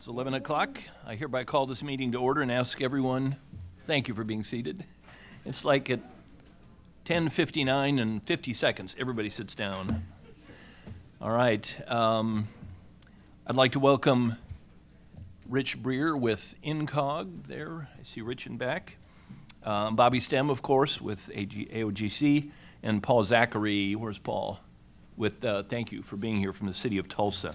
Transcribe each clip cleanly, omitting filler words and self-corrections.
It's 11 o'clock. I hereby call this meeting to order and ask everyone, thank you for being seated. It's like at 10:59 and 50 seconds, everybody sits down. All right. I'd like to welcome Rich Breer with INCOG there. I see Rich in back. Bobby Stem, of course, with AOGC, and Paul Zachary, where's Paul? With thank you for being here from the city of Tulsa.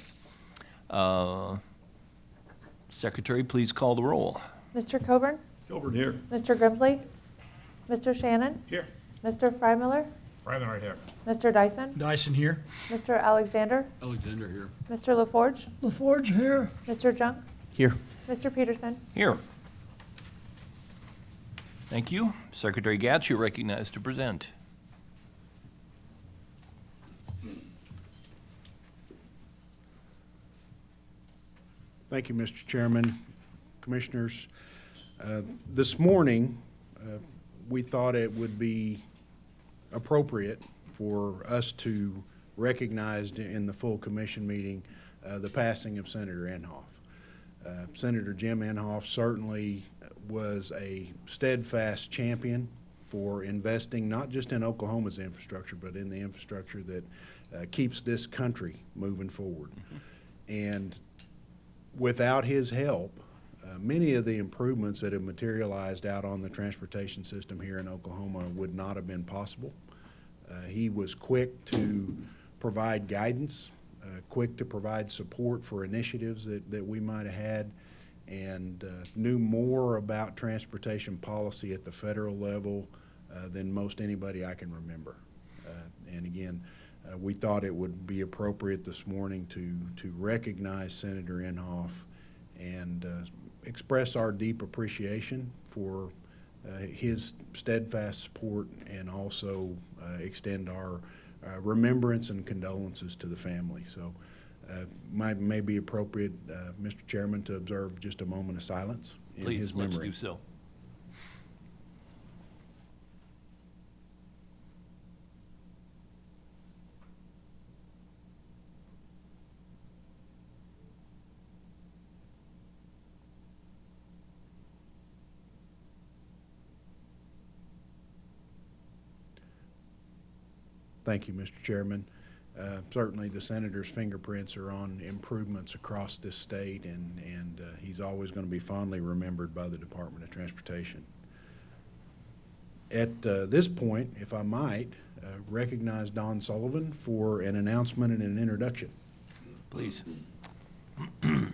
Secretary, please call the roll. Mr. Coburn? Coburn here. Mr. Grimsley? Mr. Shannon? Here. Mr. Freimiller? Freimiller here. Mr. Dyson? Dyson here. Mr. Alexander? Alexander here. Mr. LaForge? LaForge here. Mr. Junk? Here. Mr. Peterson? Here. Thank you. Secretary Gatz, you're recognized to present. Thank you, Mr. Chairman, Commissioners. This morning, we thought it would be appropriate for us to recognize in the full commission meeting the passing of Senator Inhofe. Senator Jim Inhofe certainly was a steadfast champion for investing not just in Oklahoma's infrastructure, but in the infrastructure that keeps this country moving forward. And without his help, many of the improvements that have materialized out on the transportation system here in Oklahoma would not have been possible. He was quick to provide guidance, quick to provide support for initiatives that we might have had, and knew more about transportation policy at the federal level than most anybody I can remember. And again, we thought it would be appropriate this morning to recognize Senator Inhofe and express our deep appreciation for his steadfast support, and also extend our remembrance and condolences to the family. So may be appropriate, Mr. Chairman, to observe just a moment of silence in his memory. Please, let's do so. Thank you, Mr. Chairman. Certainly the Senator's fingerprints are on improvements across this state, and he's always going to be fondly remembered by the Department of Transportation. At this point, if I might, recognize Don Sullivan for an announcement and an introduction. Please. Good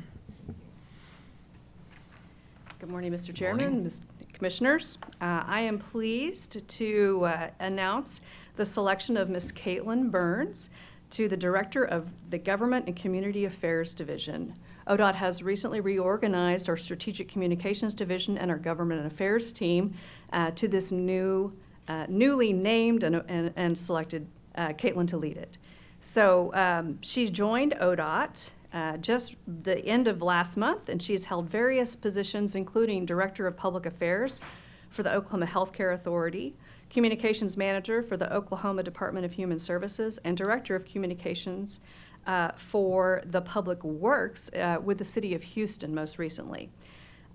morning, Mr. Chairman, Commissioners. I am pleased to announce the selection of Ms. Caitlin Burns to the Director of the Government and Community Affairs Division. ODOT has recently reorganized our Strategic Communications Division and our Government Affairs team to this newly named and selected Caitlin to lead it. So she joined ODOT just the end of last month, and she's held various positions, including Director of Public Affairs for the Oklahoma Healthcare Authority, Communications Manager for the Oklahoma Department of Human Services, and Director of Communications for the Public Works with the City of Houston most recently.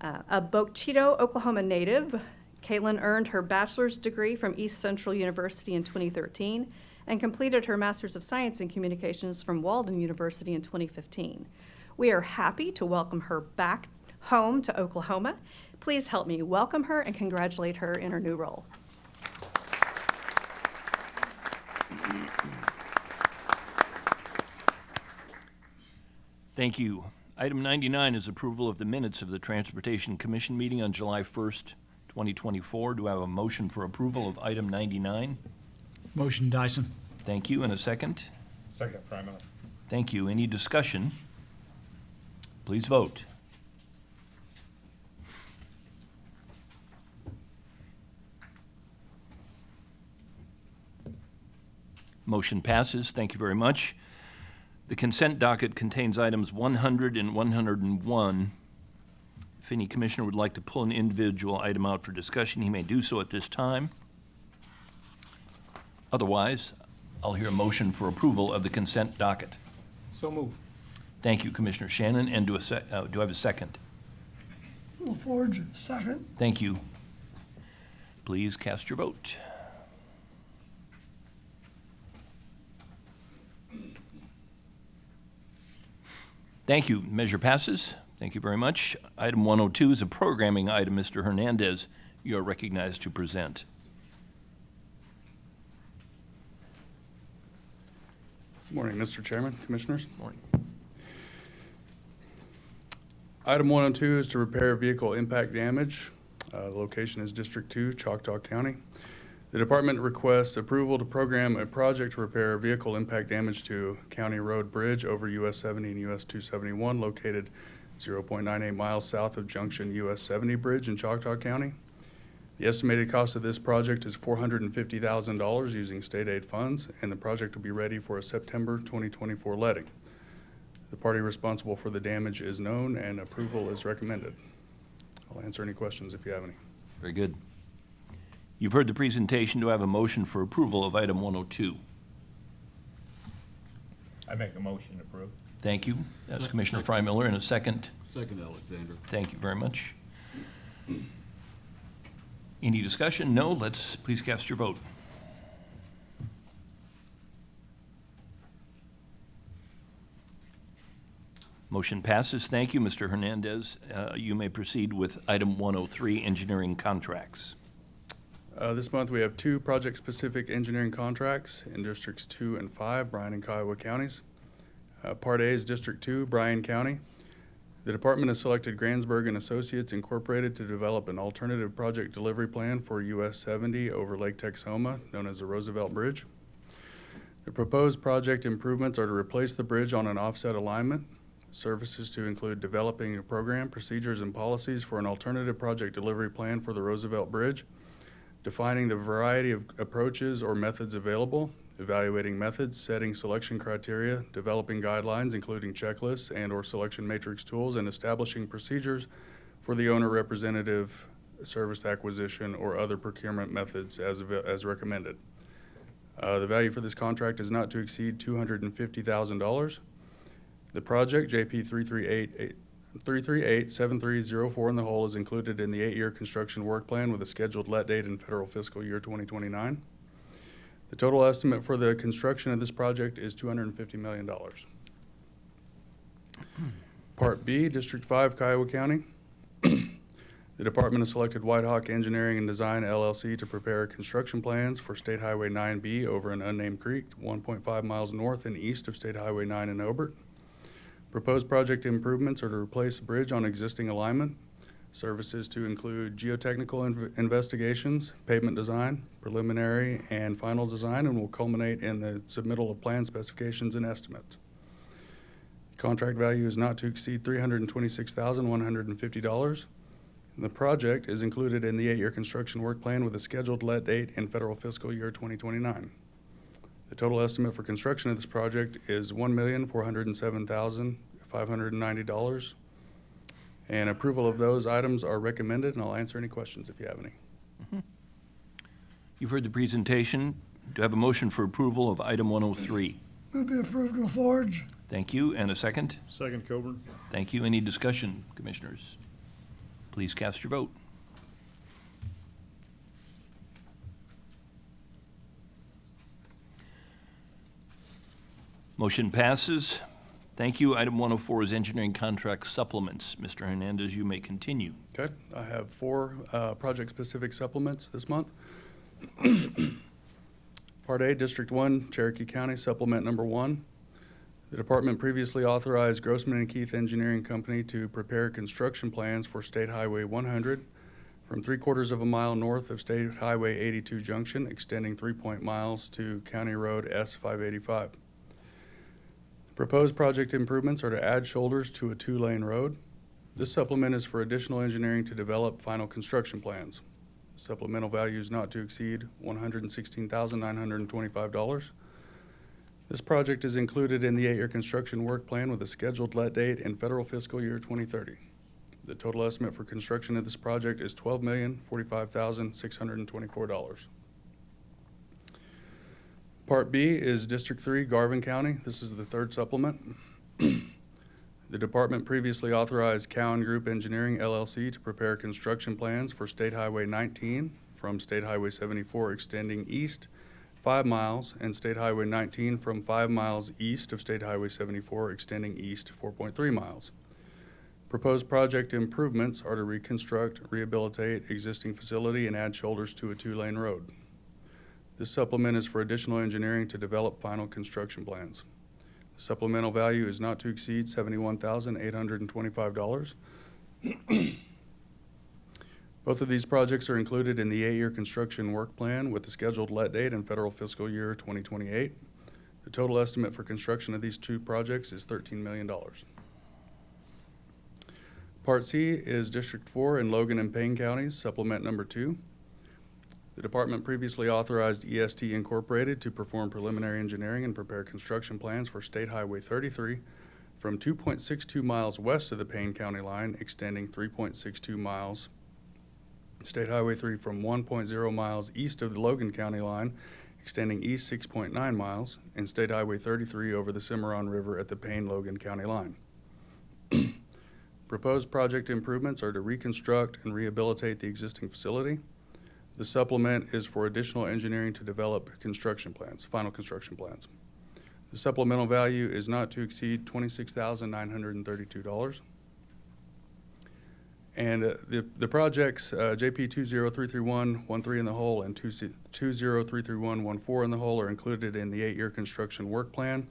A Bochito, Oklahoma native, Caitlin earned her bachelor's degree from East Central University in 2013 and completed her Master's of Science in Communications from Walden University in 2015. We are happy to welcome her back home to Oklahoma. Please help me welcome her and congratulate her in her new role. Thank you. Item 99 is approval of the minutes of the Transportation Commission meeting on July 1st, 2024. Do I have a motion for approval of item 99? Motion Dyson. Thank you. And a second? Second, Freimiller. Thank you. Any discussion? Please vote. Motion passes. Thank you very much. The consent docket contains items 100 and 101. If any commissioner would like to pull an individual item out for discussion, he may do so at this time. Otherwise, I'll hear a motion for approval of the consent docket. So move. Thank you, Commissioner Shannon. And do I have a second? LaForge, second. Thank you. Please cast your vote. Thank you. Measure passes. Thank you very much. Item 102 is a programming item. Mr. Hernandez, you are recognized to present. Good morning, Mr. Chairman, Commissioners. Morning. Item 102 is to repair vehicle impact damage. The location is District 2, Choctaw County. The department requests approval to program a project to repair vehicle impact damage to County Road Bridge over US 70 and US 271 located 0.98 miles south of Junction US 70 Bridge in Choctaw County. The estimated cost of this project is $450,000 using state aid funds, and the project will be ready for a September 2024 letting. The party responsible for the damage is known and approval is recommended. I'll answer any questions if you have any. Very good. You've heard the presentation. Do I have a motion for approval of item 102? I make a motion to approve. Thank you. That's Commissioner Freimiller. And a second? Second, Alexander. Thank you very much. Any discussion? No? Let's please cast your vote. Motion passes. Thank you, Mr. Hernandez. You may proceed with item 103, engineering contracts. This month, we have two project-specific engineering contracts in Districts 2 and 5, Bryan and Kiowa counties. Part A is District 2, Bryan County. The department has selected Gransberg and Associates Incorporated to develop an alternative project delivery plan for US 70 over Lake Texoma, known as the Roosevelt Bridge. The proposed project improvements are to replace the bridge on an offset alignment. Services to include developing a program, procedures, and policies for an alternative project delivery plan for the Roosevelt Bridge, defining the variety of approaches or methods available, evaluating methods, setting selection criteria, developing guidelines, including checklists and/or selection matrix tools, and establishing procedures for the owner representative service acquisition or other procurement methods as recommended. The value for this contract is not to exceed $250,000. The project, JP 338-7304 in the whole, is included in the 8-year construction work plan with a scheduled let date in federal fiscal year 2029. The total estimate for the construction of this project is $250 million. Part B, District 5, Kiowa County. The department has selected Whitehawk Engineering and Design LLC to prepare construction plans for State Highway 9B over an unnamed creek, 1.5 miles north and east of State Highway 9 in Hobart. Proposed project improvements are to replace the bridge on existing alignment. Services to include geotechnical investigations, pavement design, preliminary and final design, and will culminate in the submittal of plan specifications and estimates. Contract value is not to exceed $326,150. The project is included in the 8-year construction work plan with a scheduled let date in federal fiscal year 2029. The total estimate for construction of this project is $1,407,590. And approval of those items are recommended, and I'll answer any questions if you have any. You've heard the presentation. Do I have a motion for approval of item 103? Move be approved, LaForge. Thank you. And a second? Second, Coburn. Thank you. Any discussion, Commissioners? Please cast your vote. Motion passes. Thank you. Item 104 is engineering contract supplements. Mr. Hernandez, you may continue. Okay, I have 4 project-specific supplements this month. Part A, District 1, Cherokee County, Supplement Number 1. The department previously authorized Grossman and Keith Engineering Company to prepare construction plans for State Highway 100 from 3/4 of a mile north of State Highway 82 junction, extending 3 miles to County Road S585. Proposed project improvements are to add shoulders to a 2-lane road. This supplement is for additional engineering to develop final construction plans. The supplemental value is not to exceed $116,925. This project is included in the 8-year construction work plan with a scheduled let date in federal fiscal year 2030. The total estimate for construction of this project is $12,045,624. Part B is District 3, Garvin County. This is the 3rd supplement. The department previously authorized Cowan Group Engineering LLC to prepare construction plans for State Highway 19 from State Highway 74 extending east 5 miles and State Highway 19 from 5 miles east of State Highway 74 extending east 4.3 miles. Proposed project improvements are to reconstruct, rehabilitate existing facility and add shoulders to a 2-lane road. This supplement is for additional engineering to develop final construction plans. The supplemental value is not to exceed $71,825. Both of these projects are included in the 8-year construction work plan with the scheduled let date in federal fiscal year 2028. The total estimate for construction of these 2 projects is $13 million. Part C is District 4 in Logan and Payne counties, supplement number 2. The department previously authorized EST Incorporated to perform preliminary engineering and prepare construction plans for State Highway 33 from 2.62 miles west of the Payne County line, extending 3.62 miles. State Highway 3 from 1.0 miles east of the Logan County line, extending east 6.9 miles, and State Highway 33 over the Cimarron River at the Payne-Logan County line. Proposed project improvements are to reconstruct and rehabilitate the existing facility. The supplement is for additional engineering to develop construction plans, final construction plans. The supplemental value is not to exceed $26,932. And the projects JP 2033113 in the hole and 2033114 in the hole are included in the 8-year construction work plan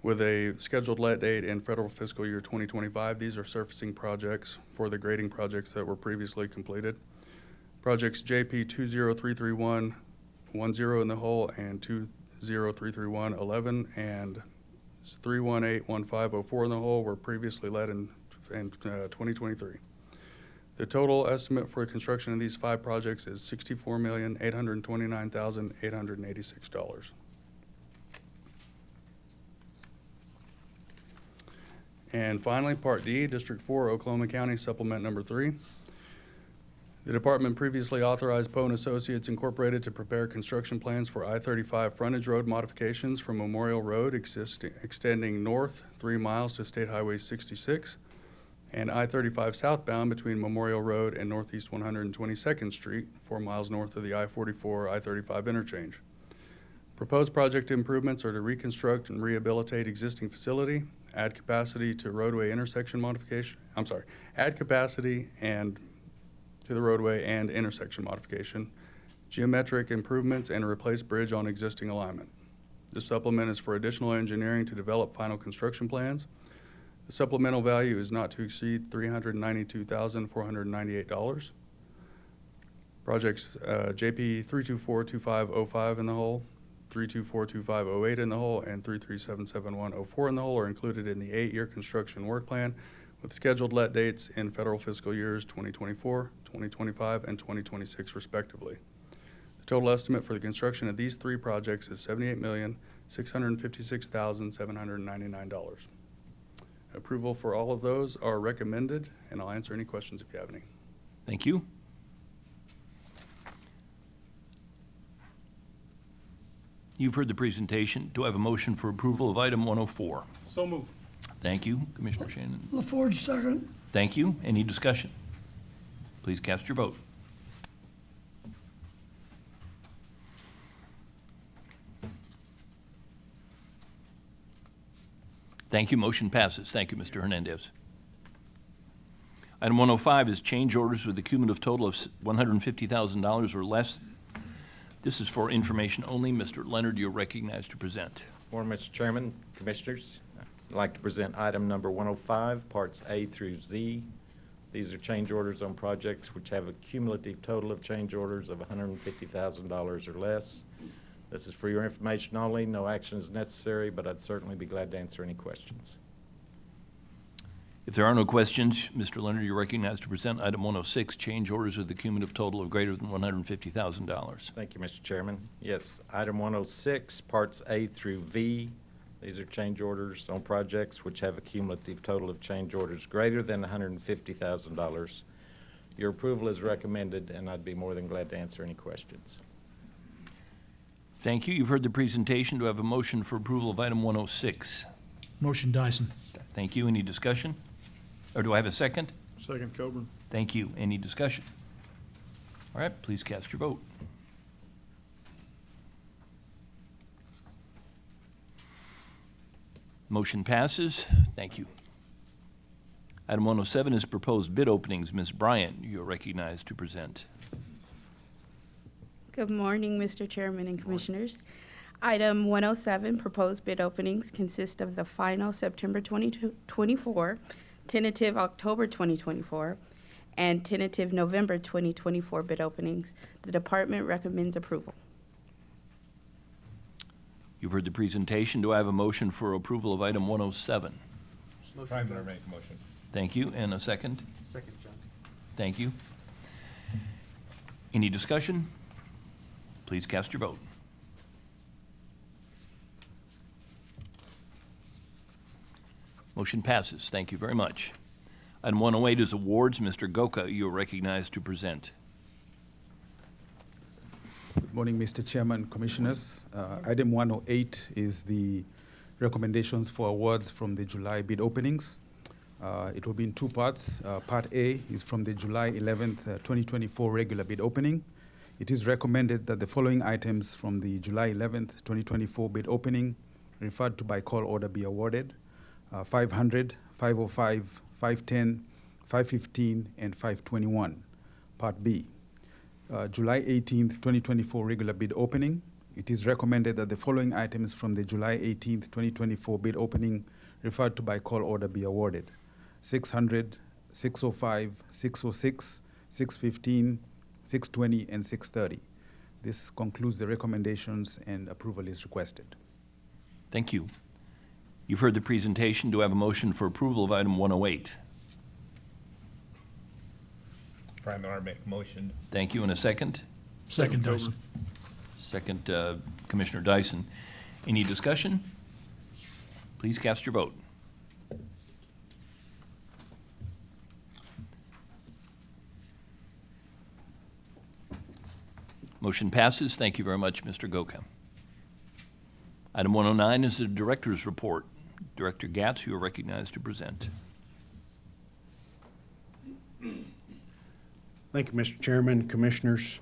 with a scheduled let date in federal fiscal year 2025. These are surfacing projects for the grading projects that were previously completed. Projects JP 2033110 in the hole and 2033111 and 3181504 in the hole were previously let in 2023. The total estimate for construction of these 5 projects is $64,829,886. And finally, Part D, District 4, Oklahoma County, supplement number 3. The department previously authorized Poe & Associates Incorporated to prepare construction plans for I-35 frontage road modifications from Memorial Road extending north 3 miles to State Highway 66 and I-35 southbound between Memorial Road and Northeast 122nd Street, 4 miles north of the I-44 I-35 interchange. Proposed project improvements are to reconstruct and rehabilitate existing facility, add capacity to roadway intersection modification, add capacity and to the roadway and intersection modification, geometric improvements, and replace bridge on existing alignment. This supplement is for additional engineering to develop final construction plans. The supplemental value is not to exceed $392,498. Projects JP 3242505 in the hole, 3242508 in the hole, and 3377104 in the hole are included in the 8-year construction work plan with scheduled let dates in federal fiscal years 2024, 2025, and 2026 respectively. The total estimate for the construction of these 3 projects is $78,656,799. Approval for all of those are recommended, and I'll answer any questions if you have any. Thank you. You've heard the presentation. Do I have a motion for approval of item 104? So move. Thank you, Commissioner Shannon. LaForge, second. Thank you. Any discussion? Please cast your vote. Thank you. Motion passes. Thank you, Mr. Hernandez. Item 105 is change orders with a cumulative total of $150,000 or less. This is for information only. Mr. Leonard, you're recognized to present. Morning, Mr. Chairman, Commissioners. I'd like to present item number 105, parts A through Z. These are change orders on projects which have a cumulative total of change orders of $150,000 or less. This is for your information only. No action is necessary, but I'd certainly be glad to answer any questions. If there are no questions, Mr. Leonard, you're recognized to present item 106, change orders with a cumulative total of greater than $150,000. Thank you, Mr. Chairman. Yes, item 106, parts A through V. These are change orders on projects which have a cumulative total of change orders greater than $150,000. Your approval is recommended, and I'd be more than glad to answer any questions. Thank you. You've heard the presentation. Do I have a motion for approval of item 106? Motion Dyson. Thank you. Any discussion? Or do I have a second? Second, Coburn. Thank you. Any discussion? All right, please cast your vote. Motion passes. Thank you. Item 107 is proposed bid openings. Ms. Bryant, you are recognized to present. Good morning, Mr. Chairman and Commissioners. Item 107, proposed bid openings, consist of the final September 2024, tentative October 2024, and tentative November 2024 bid openings. The department recommends approval. You've heard the presentation. Do I have a motion for approval of item 107? Freinberger make a motion. Thank you. And a second? Second, John. Thank you. Any discussion? Please cast your vote. Motion passes. Thank you very much. Item 108 is awards. Mr. Goka, you are recognized to present. Good morning, Mr. Chairman, Commissioners. Item 108 is the recommendations for awards from the July bid openings. It will be in two parts. Part A is from the July 11th, 2024 regular bid opening. It is recommended that the following items from the July 11th, 2024 bid opening referred to by call order be awarded. 500, 505, 510, 515, and 521. Part B. July 18th, 2024 regular bid opening. It is recommended that the following items from the July 18th, 2024 bid opening referred to by call order be awarded. 600, 605, 606, 615, 620, and 630. This concludes the recommendations and approval is requested. Thank you. You've heard the presentation. Do I have a motion for approval of item 108? Freinberger make a motion. Thank you. And a second? Second, Dyson. Second, Commissioner Dyson. Any discussion? Please cast your vote. Motion passes. Thank you very much, Mr. Goka. Item 109 is the Director's Report. Director Gatz, you are recognized to present. Thank you, Mr. Chairman, Commissioners.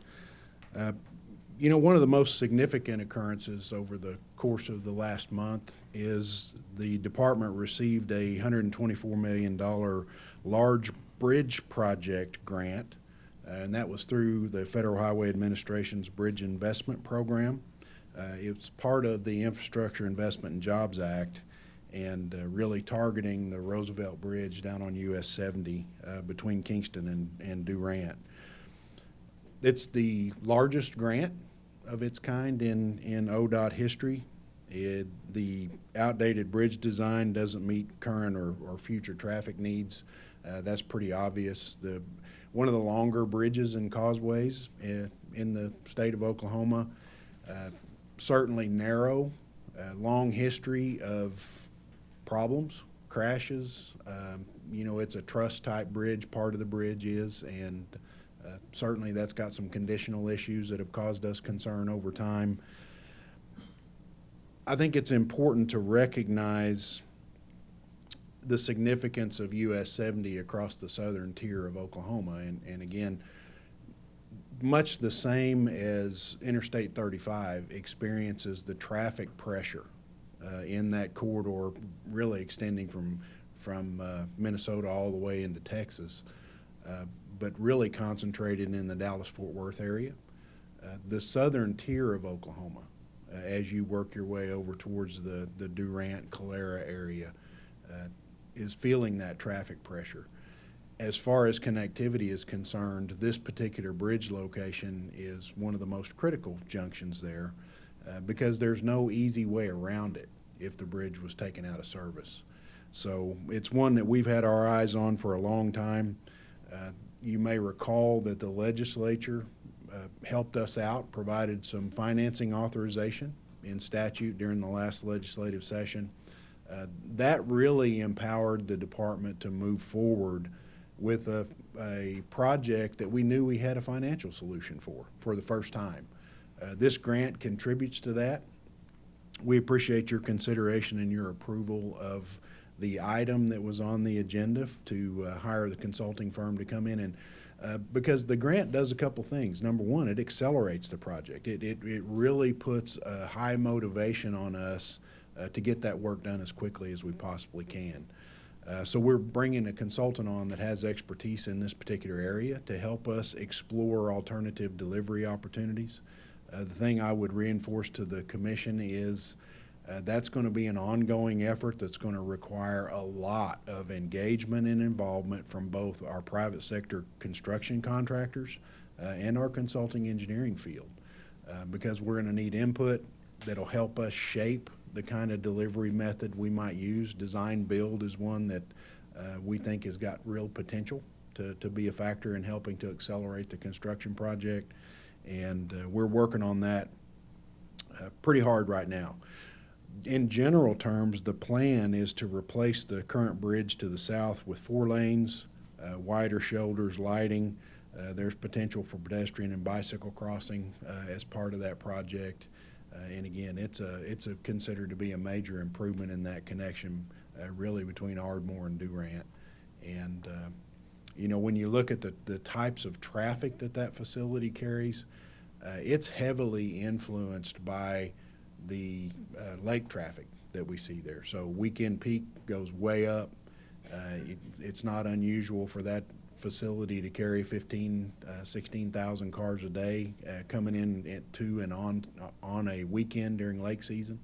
You know, one of the most significant occurrences over the course of the last month is the department received a $124 million large bridge project grant, and that was through the Federal Highway Administration's Bridge Investment Program. It's part of the Infrastructure Investment and Jobs Act and really targeting the Roosevelt Bridge down on US 70 between Kingston and Durant. It's the largest grant of its kind in ODOT history. The outdated bridge design doesn't meet current or future traffic needs. That's pretty obvious. One of the longer bridges and causeways in the state of Oklahoma, certainly narrow, long history of problems, crashes. You know, it's a truss-type bridge, part of the bridge is, and certainly that's got some conditional issues that have caused us concern over time. I think it's important to recognize the significance of US 70 across the southern tier of Oklahoma, and again, much the same as Interstate 35 experiences the traffic pressure in that corridor, really extending from Minnesota all the way into Texas, but really concentrated in the Dallas-Fort Worth area. The southern tier of Oklahoma, as you work your way over towards the Durant, Calera area, is feeling that traffic pressure. As far as connectivity is concerned, this particular bridge location is one of the most critical junctions there because there's no easy way around it if the bridge was taken out of service. So it's one that we've had our eyes on for a long time. You may recall that the legislature helped us out, provided some financing authorization in statute during the last legislative session. That really empowered the department to move forward with a project that we knew we had a financial solution for the first time. This grant contributes to that. We appreciate your consideration and your approval of the item that was on the agenda to hire the consulting firm to come in and because the grant does a couple things. Number one, it accelerates the project. It really puts a high motivation on us to get that work done as quickly as we possibly can. So we're bringing a consultant on that has expertise in this particular area to help us explore alternative delivery opportunities. The thing I would reinforce to the commission is that's going to be an ongoing effort that's going to require a lot of engagement and involvement from both our private sector construction contractors and our consulting engineering field because we're going to need input that'll help us shape the kind of delivery method we might use. Design build is one that we think has got real potential to be a factor in helping to accelerate the construction project, and we're working on that pretty hard right now. In general terms, the plan is to replace the current bridge to the south with 4 lanes, wider shoulders, lighting. There's potential for pedestrian and bicycle crossing as part of that project. And again, it's considered to be a major improvement in that connection, really between Ardmore and Durant. And you know, when you look at the types of traffic that facility carries, it's heavily influenced by the lake traffic that we see there. So weekend peak goes way up. It's not unusual for that facility to carry 16,000 cars a day coming in to and on a weekend during lake season.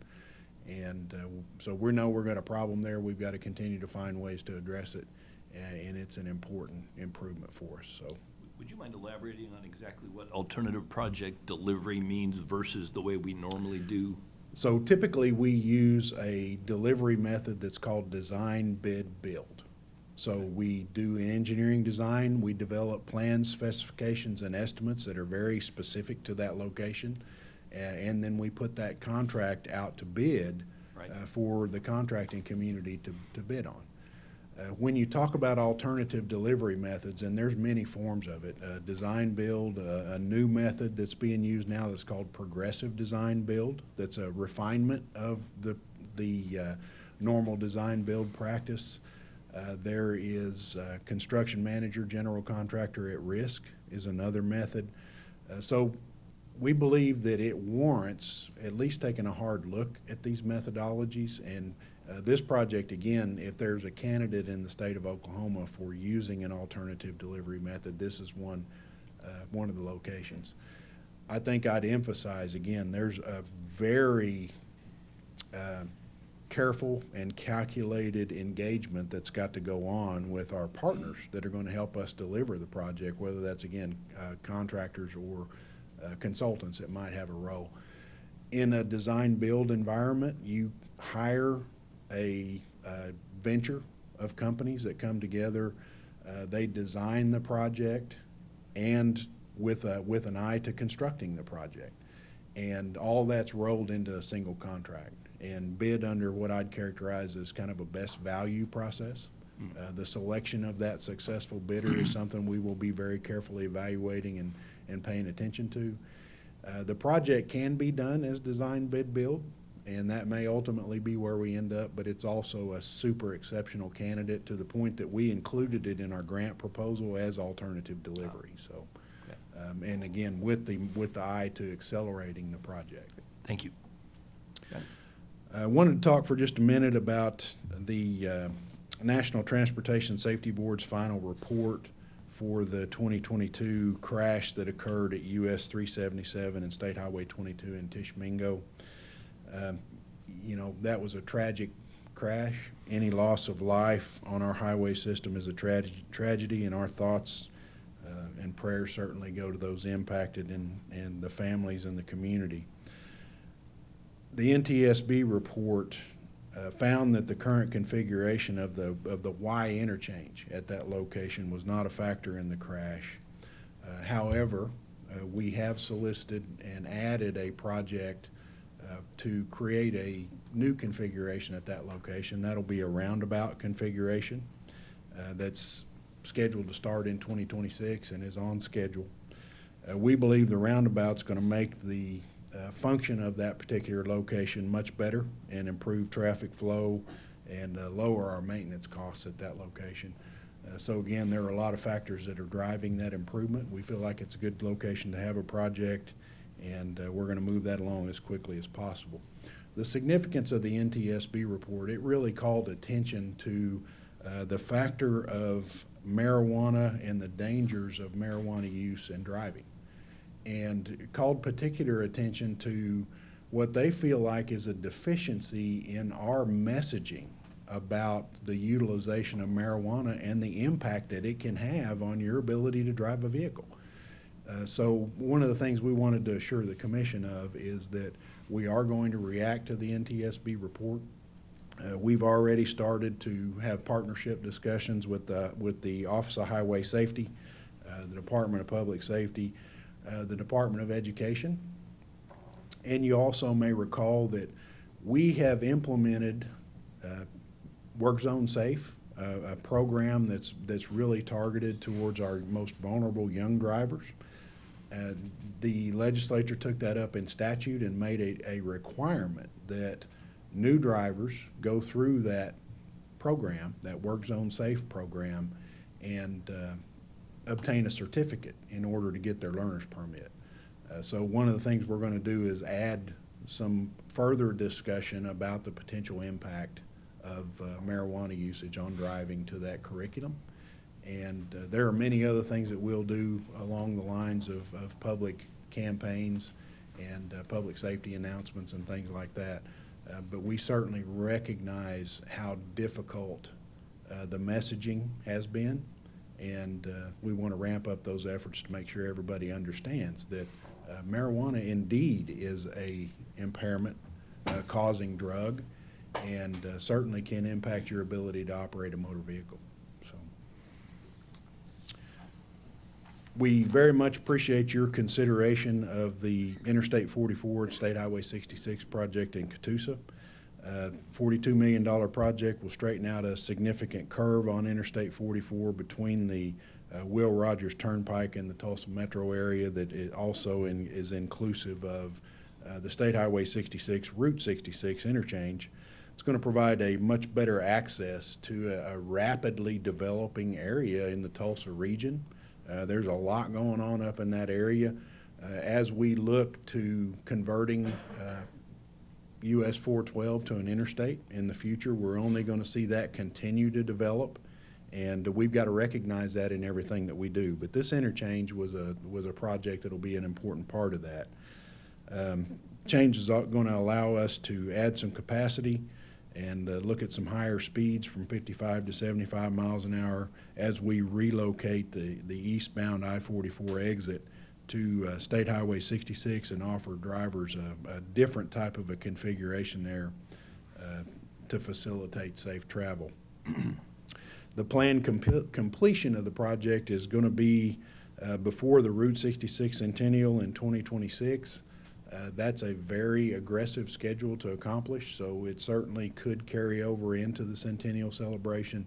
And so we know we've got a problem there. We've got to continue to find ways to address it, and it's an important improvement for us. So, would you mind elaborating on exactly what alternative project delivery means versus the way we normally do? So typically we use a delivery method that's called design, bid, build. So we do an engineering design, we develop plans, specifications, and estimates that are very specific to that location, and then we put that contract out to bid for the contracting community to bid on. When you talk about alternative delivery methods, and there's many forms of it, design build, a new method that's being used now that's called progressive design build, that's a refinement of the normal design build practice. There is construction manager, general contractor at risk is another method. So we believe that it warrants at least taking a hard look at these methodologies. And this project, again, if there's a candidate in the state of Oklahoma for using an alternative delivery method, this is one of the locations. I think I'd emphasize, again, there's a very careful and calculated engagement that's got to go on with our partners that are going to help us deliver the project, whether that's, again, contractors or consultants that might have a role. In a design build environment, you hire a venture of companies that come together. They design the project and with an eye to constructing the project. And all that's rolled into a single contract and bid under what I'd characterize as kind of a best value process. The selection of that successful bidder is something we will be very carefully evaluating and paying attention to. The project can be done as design, bid, build, and that may ultimately be where we end up, but it's also a super exceptional candidate to the point that we included it in our grant proposal as alternative delivery. So, and again, with the eye to accelerating the project. Thank you. I wanted to talk for just a minute about the National Transportation Safety Board's final report for the 2022 crash that occurred at US 377 and State Highway 22 in Tishmingo. You know, that was a tragic crash. Any loss of life on our highway system is a tragedy, and our thoughts and prayers certainly go to those impacted and the families and the community. The NTSB report found that the current configuration of the Y interchange at that location was not a factor in the crash. However, we have solicited and added a project to create a new configuration at that location. That'll be a roundabout configuration that's scheduled to start in 2026 and is on schedule. We believe the roundabout's going to make the function of that particular location much better and improve traffic flow and lower our maintenance costs at that location. So again, there are a lot of factors that are driving that improvement. We feel like it's a good location to have a project, and we're going to move that along as quickly as possible. The significance of the NTSB report, it really called attention to the factor of marijuana and the dangers of marijuana use and driving, and it called particular attention to what they feel like is a deficiency in our messaging about the utilization of marijuana and the impact that it can have on your ability to drive a vehicle. So one of the things we wanted to assure the commission of is that we are going to react to the NTSB report. We've already started to have partnership discussions with the Office of Highway Safety, the Department of Public Safety, the Department of Education. And you also may recall that we have implemented Work Zone Safe, a program that's really targeted towards our most vulnerable young drivers. The legislature took that up in statute and made a requirement that new drivers go through that program, that Work Zone Safe program, and obtain a certificate in order to get their learner's permit. So one of the things we're going to do is add some further discussion about the potential impact of marijuana usage on driving to that curriculum. And there are many other things that we'll do along the lines of public campaigns and public safety announcements and things like that. But we certainly recognize how difficult the messaging has been, and we want to ramp up those efforts to make sure everybody understands that marijuana indeed is a impairment causing drug, and certainly can impact your ability to operate a motor vehicle. So we very much appreciate your consideration of the Interstate 44 and State Highway 66 project in Catoosa. $42 million project will straighten out a significant curve on Interstate 44 between the Will Rogers Turnpike and the Tulsa metro area that it also is inclusive of the State Highway 66, Route 66 interchange. It's going to provide a much better access to a rapidly developing area in the Tulsa region. There's a lot going on up in that area. As we look to converting US 412 to an interstate in the future, we're only going to see that continue to develop, and we've got to recognize that in everything that we do. But this interchange was a project that will be an important part of that. Change is going to allow us to add some capacity and look at some higher speeds from 55 to 75 miles an hour as we relocate the eastbound I-44 exit to State Highway 66 and offer drivers a different type of a configuration there to facilitate safe travel. The planned completion of the project is going to be before the Route 66 Centennial in 2026. That's a very aggressive schedule to accomplish, so it certainly could carry over into the Centennial celebration,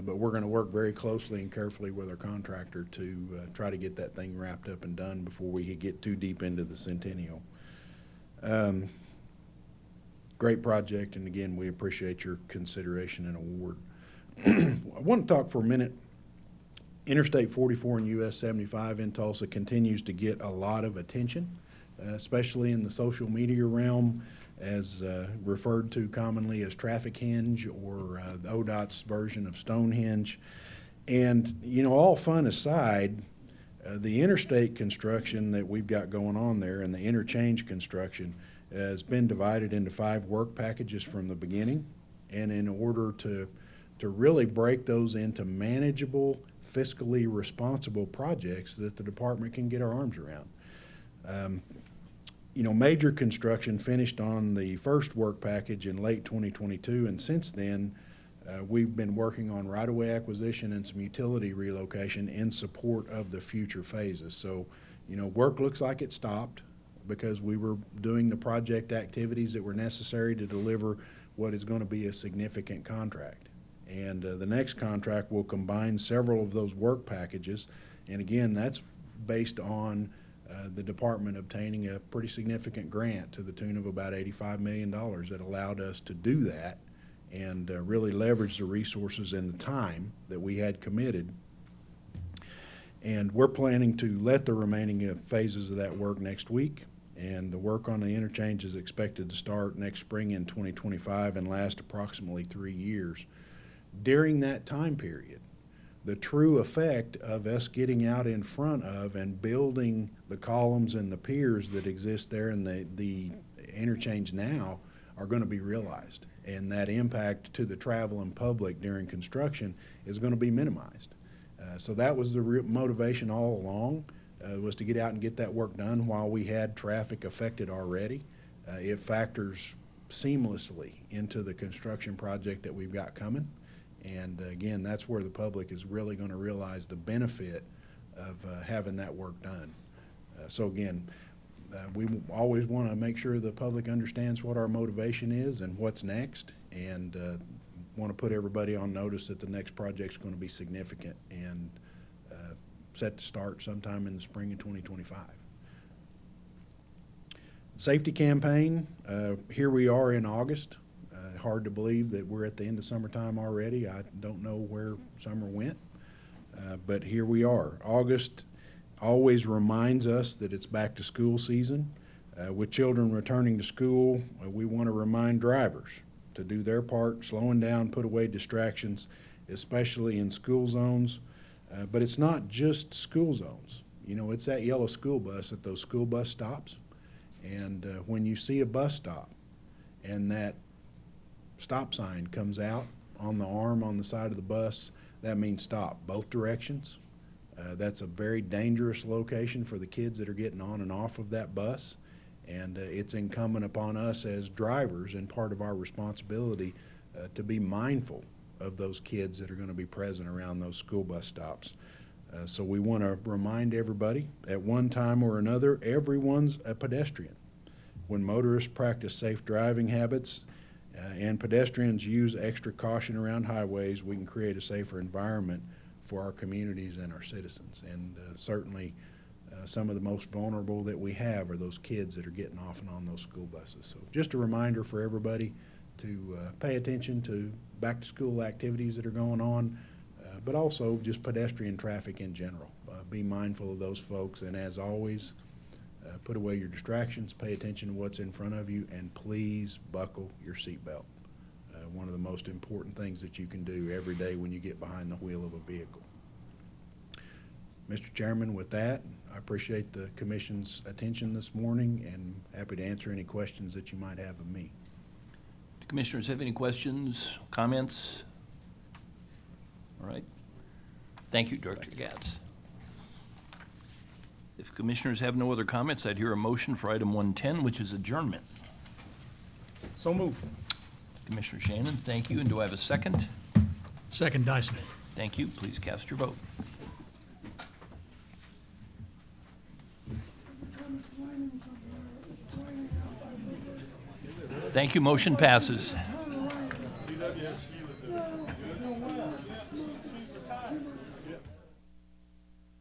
but we're going to work very closely and carefully with our contractor to try to get that thing wrapped up and done before we get too deep into the Centennial. Great project, and again, we appreciate your consideration and award. I want to talk for a minute. Interstate 44 and US 75 in Tulsa continues to get a lot of attention, especially in the social media realm, as referred to commonly as traffic hinge, or the ODOT's version of Stonehenge. And, you know, all fun aside, the interstate construction that we've got going on there and the interchange construction has been divided into 5 work packages from the beginning. And in order to really break those into manageable, fiscally responsible projects that the department can get our arms around. You know, major construction finished on the first work package in late 2022, and since then, we've been working on right-of-way acquisition and some utility relocation in support of the future phases. So, you know, work looks like it stopped because we were doing the project activities that were necessary to deliver what is going to be a significant contract. And the next contract will combine several of those work packages, and again, that's based on the department obtaining a pretty significant grant to the tune of about $85 million that allowed us to do that and really leverage the resources and the time that we had committed. And we're planning to let the remaining phases of that work next week. And the work on the interchange is expected to start next spring in 2025 and last approximately 3 years. During that time period, the true effect of us getting out in front of and building the columns and the piers that exist there in the interchange now are going to be realized. And that impact to the traveling public during construction is going to be minimized. So that was the motivation all along. Was to get out and get that work done while we had traffic affected already. It factors seamlessly into the construction project that we've got coming. And again, that's where the public is really going to realize the benefit of having that work done. So again, we always want to make sure the public understands what our motivation is and what's next, and want to put everybody on notice that the next project's going to be significant and set to start sometime in the spring of 2025. Safety campaign, here we are in August. Hard to believe that we're at the end of summertime already. I don't know where summer went, but here we are. August always reminds us that it's back to school season. With children returning to school, we want to remind drivers to do their part, slowing down, put away distractions, especially in school zones. But it's not just school zones. You know, it's that yellow school bus at those school bus stops. And when you see a bus stop and that stop sign comes out on the arm on the side of the bus, that means stop, both directions. That's a very dangerous location for the kids that are getting on and off of that bus. And it's incumbent upon us as drivers and part of our responsibility to be mindful of those kids that are going to be present around those school bus stops. So we want to remind everybody, at one time or another, everyone's a pedestrian. When motorists practice safe driving habits and pedestrians use extra caution around highways, we can create a safer environment for our communities and our citizens. And certainly some of the most vulnerable that we have are those kids that are getting off and on those school buses. So just a reminder for everybody to pay attention to back-to-school activities that are going on, but also just pedestrian traffic in general. Be mindful of those folks, and as always, put away your distractions, pay attention to what's in front of you, and please buckle your seatbelt. One of the most important things that you can do every day when you get behind the wheel of a vehicle. Mr. Chairman, with that, I appreciate the Commission's attention this morning and happy to answer any questions that you might have of me. Do commissioners have any questions, comments? All right. Thank you, Director Gatz. If commissioners have no other comments, I'd hear a motion for item 110, which is adjournment. So move. Commissioner Shannon, thank you. And do I have a second? Second, Dyson. Thank you. Please cast your vote. Thank you. Motion passes.